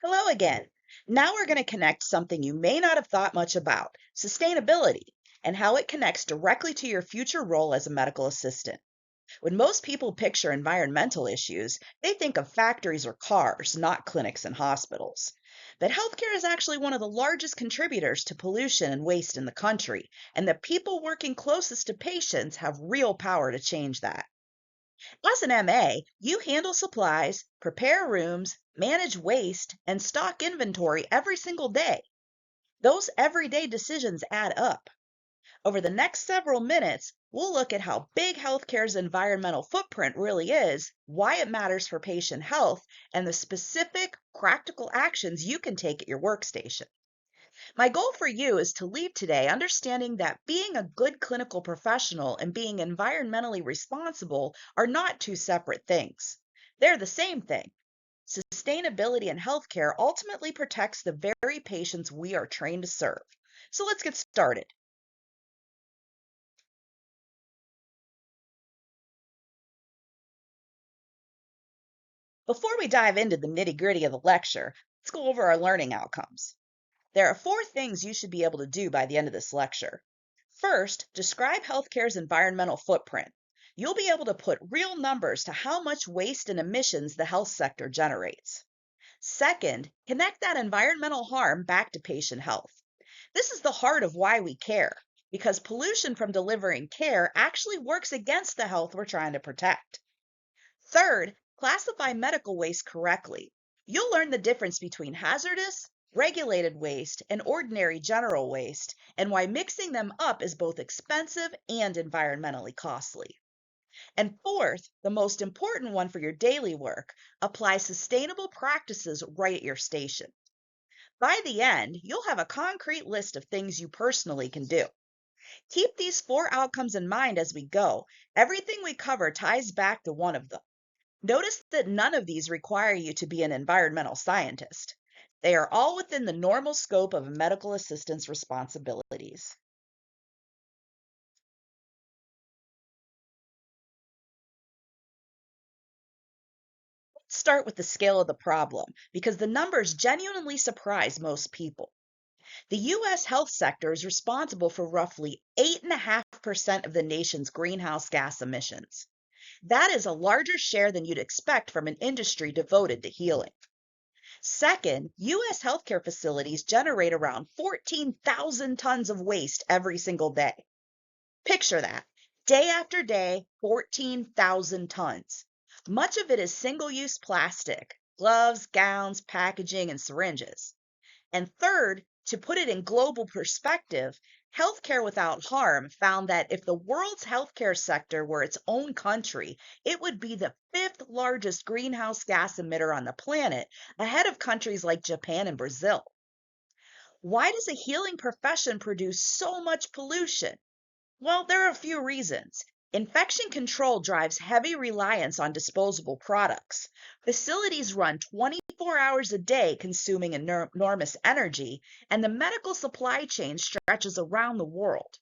Hello again. Now we're going to connect something you may not have thought much about sustainability and how it connects directly to your future role as a medical assistant. When most people picture environmental issues, they think of factories or cars, not clinics and hospitals. But healthcare is actually one of the largest contributors to pollution and waste in the country, and the people working closest to patients have real power to change that. As an MA, you handle supplies, prepare rooms, manage waste, and stock inventory every single day. Those everyday decisions add up. Over the next several minutes, we'll look at how big healthcare's environmental footprint really is, why it matters for patient health, and the specific, practical actions you can take at your workstation. My goal for you is to leave today understanding that being a good clinical professional and being environmentally responsible are not two separate things. They're the same thing. Sustainability in healthcare ultimately protects the very patients we are trained to serve. So let's get started. Before we dive into the nitty gritty of the lecture, let's go over our learning outcomes. There are four things you should be able to do by the end of this lecture. First, describe healthcare's environmental footprint. You'll be able to put real numbers to how much waste and emissions the health sector generates. Second, connect that environmental harm back to patient health. This is the heart of why we care, because pollution from delivering care actually works against the health we're trying to protect. Third, classify medical waste correctly. You'll learn the difference between hazardous, regulated waste, and ordinary general waste, and why mixing them up is both expensive and environmentally costly. And fourth, the most important one for your daily work, apply sustainable practices right at your station. By the end, you'll have a concrete list of things you personally can do. Keep these four outcomes in mind as we go. Everything we cover ties back to one of them. Notice that none of these require you to be an environmental scientist. They are all within the normal scope of a medical assistant's responsibilities. Let's start with the scale of the problem because the numbers genuinely surprise most people. The U.S. health sector is responsible for roughly 8.5% of the nation's greenhouse gas emissions. That is a larger share than you'd expect from an industry devoted to healing. Second, U.S. healthcare facilities generate around 14,000 tons of waste every single day. Picture that. Day after day, 14,000 tons. Much of it is single use plastic, gloves, gowns, packaging, and syringes. And third, to put it in global perspective, Healthcare Without Harm found that if the world's healthcare sector were its own country, it would be the fifth largest greenhouse gas emitter on the planet, ahead of countries like Japan and Brazil. Why does a healing profession produce so much pollution? Well, there are a few reasons. Infection control drives heavy reliance on disposable products. Facilities run 24 hours a day, consuming enormous energy, and the medical supply chain stretches around the world.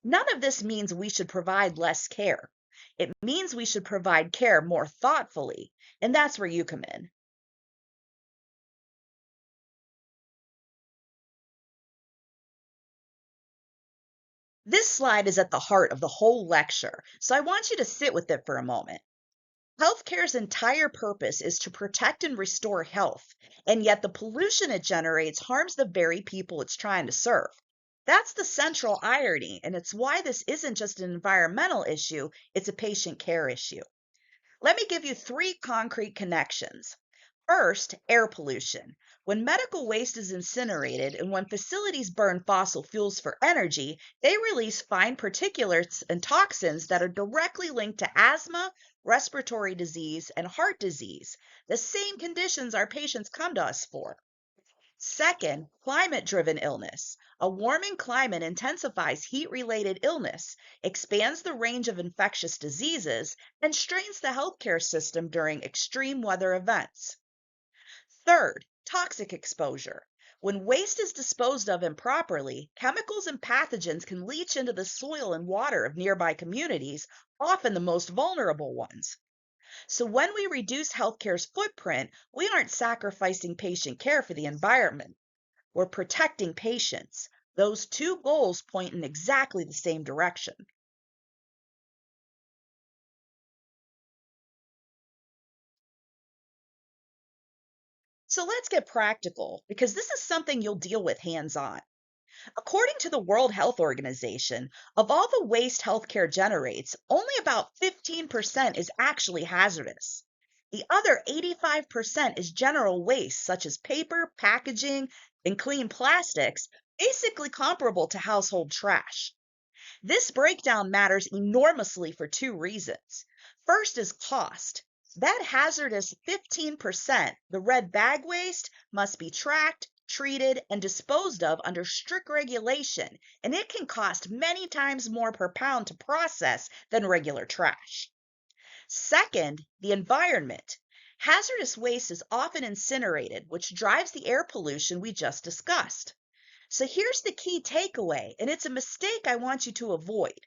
None of this means we should provide less care. It means we should provide care more thoughtfully, and that's where you come in. This slide is at the heart of the whole lecture, so I want you to sit with it for a moment. Healthcare's entire purpose is to protect and restore health, and yet the pollution it generates harms the very people it's trying to serve. That's the central irony, and it's why this isn't just an environmental issue, it's a patient care issue. Let me give you three concrete connections. First, air pollution. When medical waste is incinerated and when facilities burn fossil fuels for energy, they release fine particulates and toxins that are directly linked to asthma, respiratory disease, and heart disease, the same conditions our patients come to us for. Second, climate driven illness. A warming climate intensifies heat related illness, expands the range of infectious diseases, and strains the healthcare system during extreme weather events. Third, toxic exposure. When waste is disposed of improperly, chemicals and pathogens can leach into the soil and water of nearby communities, often the most vulnerable ones. So when we reduce healthcare's footprint, we aren't sacrificing patient care for the environment. We're protecting patients. Those two goals point in exactly the same direction. So let's get practical because this is something you'll deal with hands on. According to the World Health Organization, of all the waste healthcare generates, only about 15% is actually hazardous. The other 85% is general waste, such as paper, packaging, and clean plastics, basically comparable to household trash. This breakdown matters enormously for two reasons. First is cost. That hazardous 15%, the red bag waste, must be tracked, treated, and disposed of under strict regulation, and it can cost many times more per pound to process than regular trash. Second, the environment. Hazardous waste is often incinerated, which drives the air pollution we just discussed. So here's the key takeaway, and it's a mistake I want you to avoid.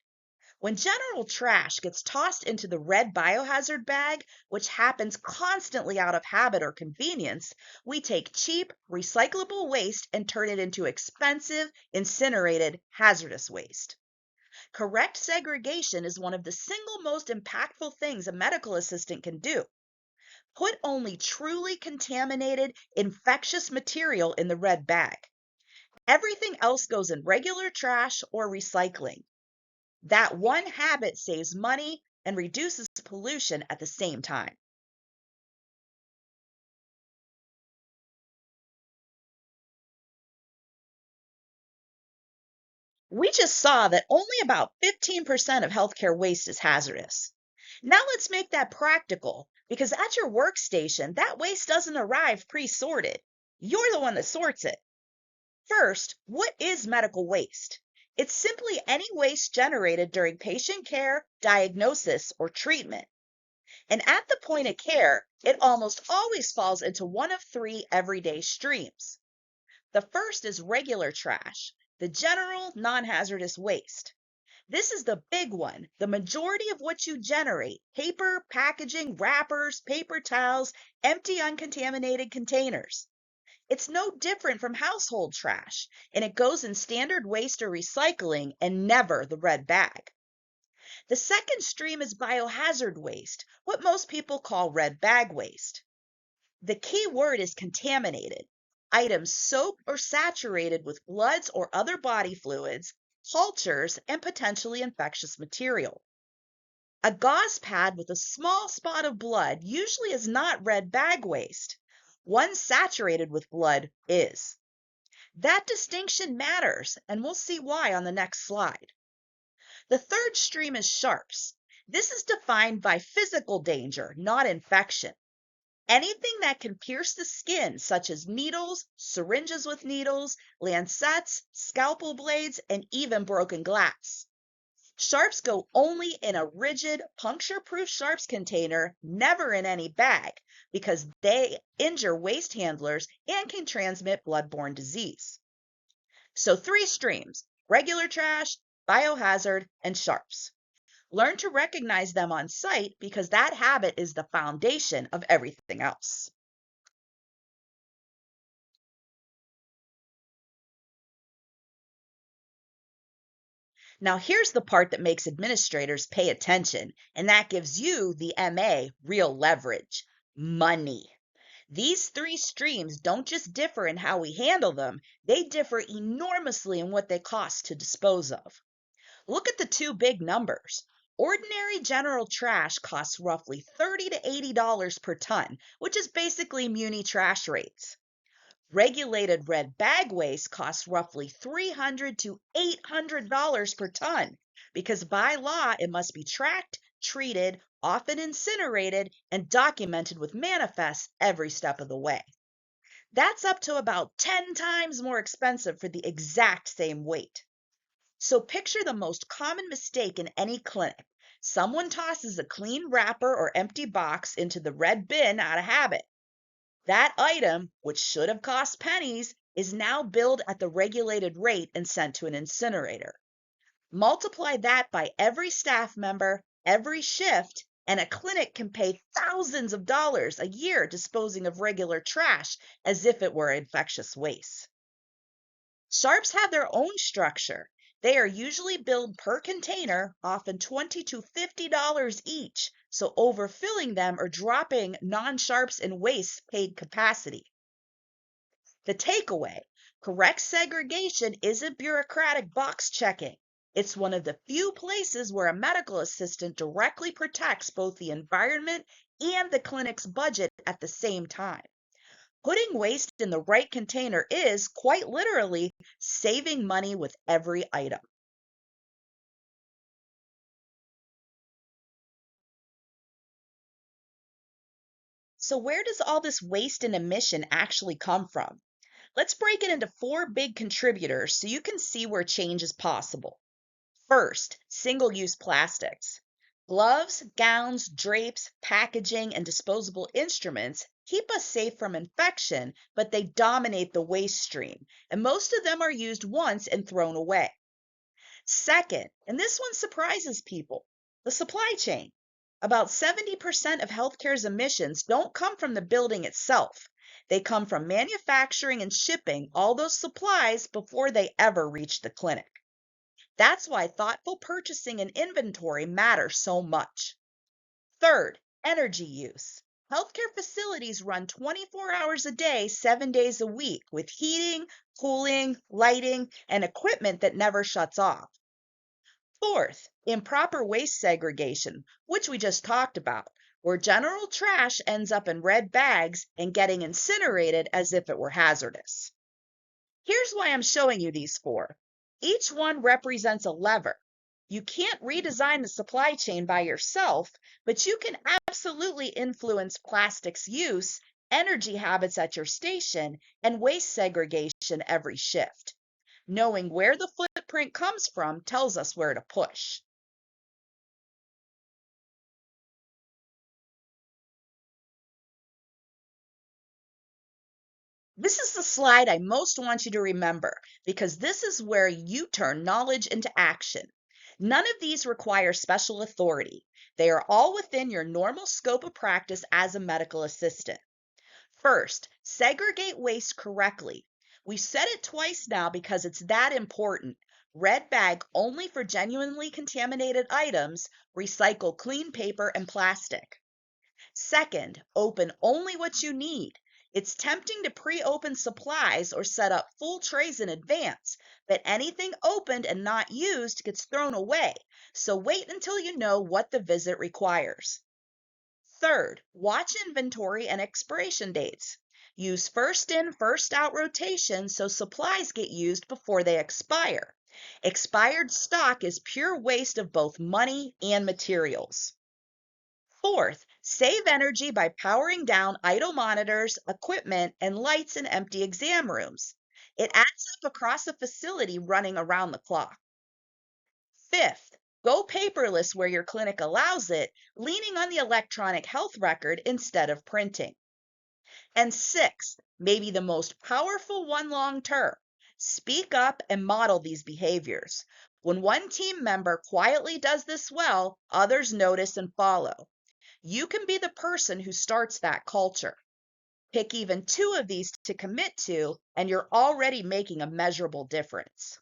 When general trash gets tossed into the red biohazard bag, which happens constantly out of habit or convenience, we take cheap, recyclable waste and turn it into expensive, incinerated, hazardous waste. Correct segregation is one of the single most impactful things a medical assistant can do. Put only truly contaminated, infectious material in the red bag. Everything else goes in regular trash or recycling. That one habit saves money and reduces pollution at the same time. We just saw that only about 15% of healthcare waste is hazardous. Now let's make that practical because at your workstation, that waste doesn't arrive pre sorted. You're the one that sorts it. First, what is medical waste? It's simply any waste generated during patient care, diagnosis, or treatment. And at the point of care, it almost always falls into one of three everyday streams. The first is regular trash, the general non hazardous waste. This is the big one. The majority of what you generate paper, packaging, wrappers, paper towels, empty, uncontaminated containers. It's no different from household trash, and it goes in standard waste or recycling and never the red bag. The second stream is biohazard waste, what most people call red bag waste. The key word is contaminated. Items soaked or saturated with bloods or other body fluids, cultures, and potentially infectious material. A gauze pad with a small spot of blood usually is not red bag waste. One saturated with blood is. That distinction matters, and we'll see why on the next slide. The third stream is sharps. This is defined by physical danger, not infection. Anything that can pierce the skin, such as needles, syringes with needles, lancets, scalpel blades, and even broken glass. Sharps go only in a rigid, puncture-proof sharps container, never in any bag, because they injure waste handlers and can transmit bloodborne disease. So three streams: regular trash, biohazard, and sharps. Learn to recognize them on site because that habit is the foundation of everything else. Now, here's the part that makes administrators pay attention, and that gives you, the MA, real leverage: money. These three streams don't just differ in how we handle them, they differ enormously in what they cost to dispose of. Look at the two big numbers. Ordinary general trash costs roughly $30 to $80 per ton, which is basically muni trash rates. Regulated red bag waste costs roughly $300 to $800 per ton because by law it must be tracked, treated, often incinerated, and documented with manifests every step of the way. That's up to about 10 times more expensive for the exact same weight. So picture the most common mistake in any clinic. Someone tosses a clean wrapper or empty box into the red bin out of habit. That item, which should have cost pennies, is now billed at the regulated rate and sent to an incinerator. Multiply that by every staff member, every shift, and a clinic can pay thousands of dollars a year disposing of regular trash as if it were infectious waste. Sharps have their own structure. They are usually billed per container, often $20 to $50 each, so overfilling them or dropping non-sharps in waste paid capacity. The takeaway: correct segregation isn't bureaucratic box checking. It's one of the few places where a medical assistant directly protects both the environment and the clinic's budget at the same time. Putting waste in the right container is, quite literally, saving money with every item. So, where does all this waste and emission actually come from? Let's break it into four big contributors so you can see where change is possible. First, single-use plastics. Gloves, gowns, drapes, packaging, and disposable instruments keep us safe from infection, but they dominate the waste stream, and most of them are used once and thrown away. Second, and this one surprises people, the supply chain. About 70% of healthcare's emissions don't come from the building itself. They come from manufacturing and shipping all those supplies before they ever reach the clinic. That's why thoughtful purchasing and inventory matter so much. Third, energy use. Healthcare facilities run 24 hours a day, 7 days a week, with heating, cooling, lighting, and equipment that never shuts off. Fourth, improper waste segregation, which we just talked about, where general trash ends up in red bags and getting incinerated as if it were hazardous. Here's why I'm showing you these four. Each one represents a lever. You can't redesign the supply chain by yourself, but you can absolutely influence plastics use, energy habits at your station, and waste segregation every shift. Knowing where the footprint comes from tells us where to push. This is the slide I most want you to remember because this is where you turn knowledge into action. None of these require special authority. They are all within your normal scope of practice as a medical assistant. First, segregate waste correctly. We've said it twice now because it's that important. Red bag only for genuinely contaminated items, recycle clean paper and plastic. Second, open only what you need. It's tempting to pre-open supplies or set up full trays in advance, but anything opened and not used gets thrown away, so wait until you know what the visit requires. Third, watch inventory and expiration dates. Use first in, first out rotation so supplies get used before they expire. Expired stock is pure waste of both money and materials. Fourth, save energy by powering down idle monitors, equipment, and lights in empty exam rooms. It adds up across a facility running around the clock. Fifth, go paperless where your clinic allows it, leaning on the electronic health record instead of printing. And sixth, maybe the most powerful one long term, speak up and model these behaviors. When one team member quietly does this well, others notice and follow. You can be the person who starts that culture. Pick even two of these to commit to, and you're already making a measurable difference.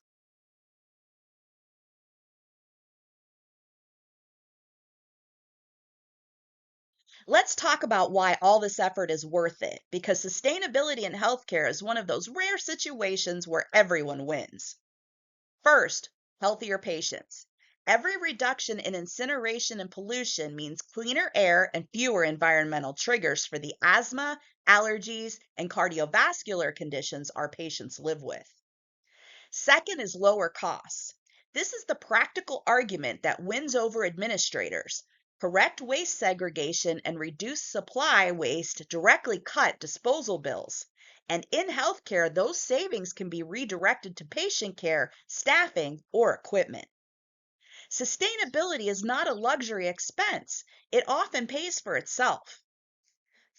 Let's talk about why all this effort is worth it, because sustainability in healthcare is one of those rare situations where everyone wins. First, healthier patients. Every reduction in incineration and pollution means cleaner air and fewer environmental triggers for the asthma, allergies, and cardiovascular conditions our patients live with. Second is lower costs. This is the practical argument that wins over administrators. Correct waste segregation and reduced supply waste directly cut disposal bills. And in healthcare, those savings can be redirected to patient care, staffing, or equipment. Sustainability is not a luxury expense. It often pays for itself.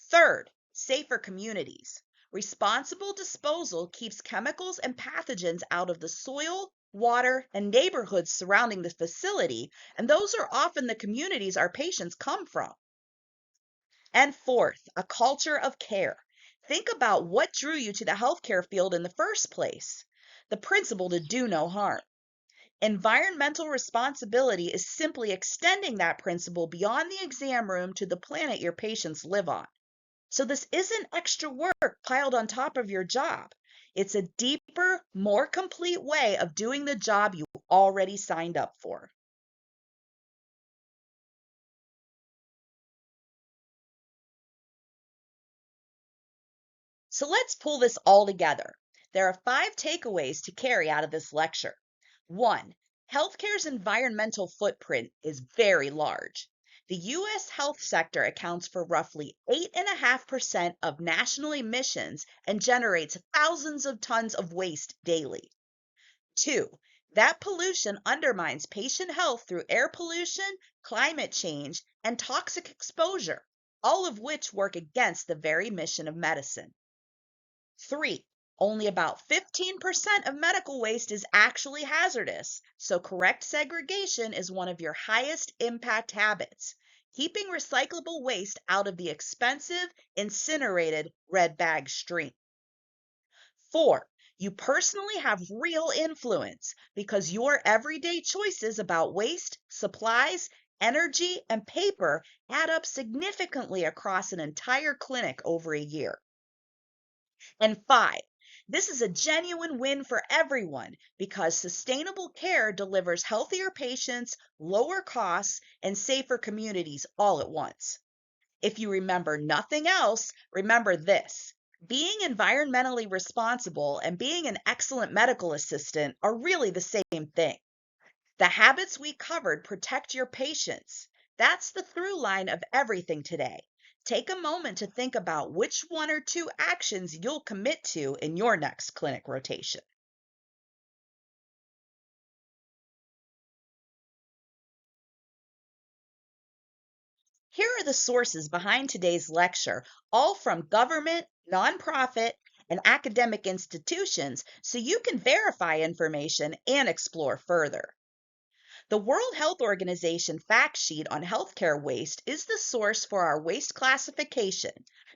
Third, safer communities. Responsible disposal keeps chemicals and pathogens out of the soil, water, and neighborhoods surrounding the facility, and those are often the communities our patients come from. And fourth, a culture of care. Think about what drew you to the healthcare field in the first place. The principle to do no harm. Environmental responsibility is simply extending that principle beyond the exam room to the planet your patients live on. So, this isn't extra work piled on top of your job. It's a deeper, more complete way of doing the job you already signed up for. So let's pull this all together. There are 5 takeaways to carry out of this lecture. 1. Healthcare's environmental footprint is very large. The U.S. health sector accounts for roughly 8.5% of national emissions and generates thousands of tons of waste daily. 2. That pollution undermines patient health through air pollution, climate change, and toxic exposure, all of which work against the very mission of medicine. 3. Only about 15% of medical waste is actually hazardous, so correct segregation is one of your highest impact habits, keeping recyclable waste out of the expensive, incinerated red bag stream. 4. You personally have real influence because your everyday choices about waste, supplies, energy, and paper add up significantly across an entire clinic over a year. And 5, this is a genuine win for everyone because sustainable care delivers healthier patients, lower costs, and safer communities all at once. If you remember nothing else, remember this. Being environmentally responsible and being an excellent medical assistant are really the same thing. The habits we covered protect your patients. That's the through line of everything today. Take a moment to think about which 1 or 2 actions you'll commit to in your next clinic rotation. Here are the sources behind today's lecture, all from government, nonprofit, and academic institutions, so you can verify information and explore further. The World Health Organization fact sheet on healthcare waste is the source for our waste classification,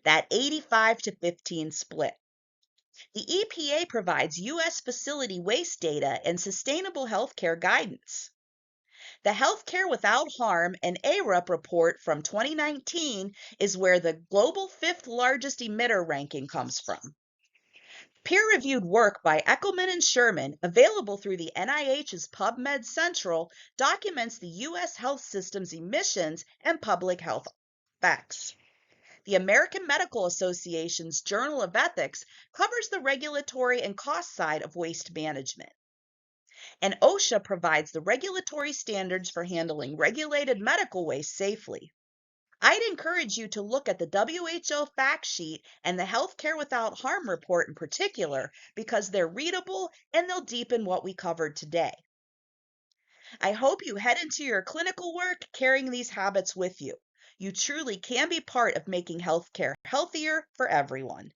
that 85 to 15 split. The EPA provides U.S. facility waste data and sustainable healthcare guidance. The Healthcare Without Harm and ARUP report from 2019 is where the global 5th largest emitter ranking comes from. Peer-reviewed work by Eckelman and Sherman, available through the NIH's PubMed Central, documents the U.S. health system's emissions and public health effects. The American Medical Association's Journal of Ethics covers the regulatory and cost side of waste management. And OSHA provides the regulatory standards for handling regulated medical waste safely. I'd encourage you to look at the WHO fact sheet and the Healthcare Without Harm report in particular because they're readable and they'll deepen what we covered today. I hope you head into your clinical work carrying these habits with you. You truly can be part of making healthcare healthier for everyone.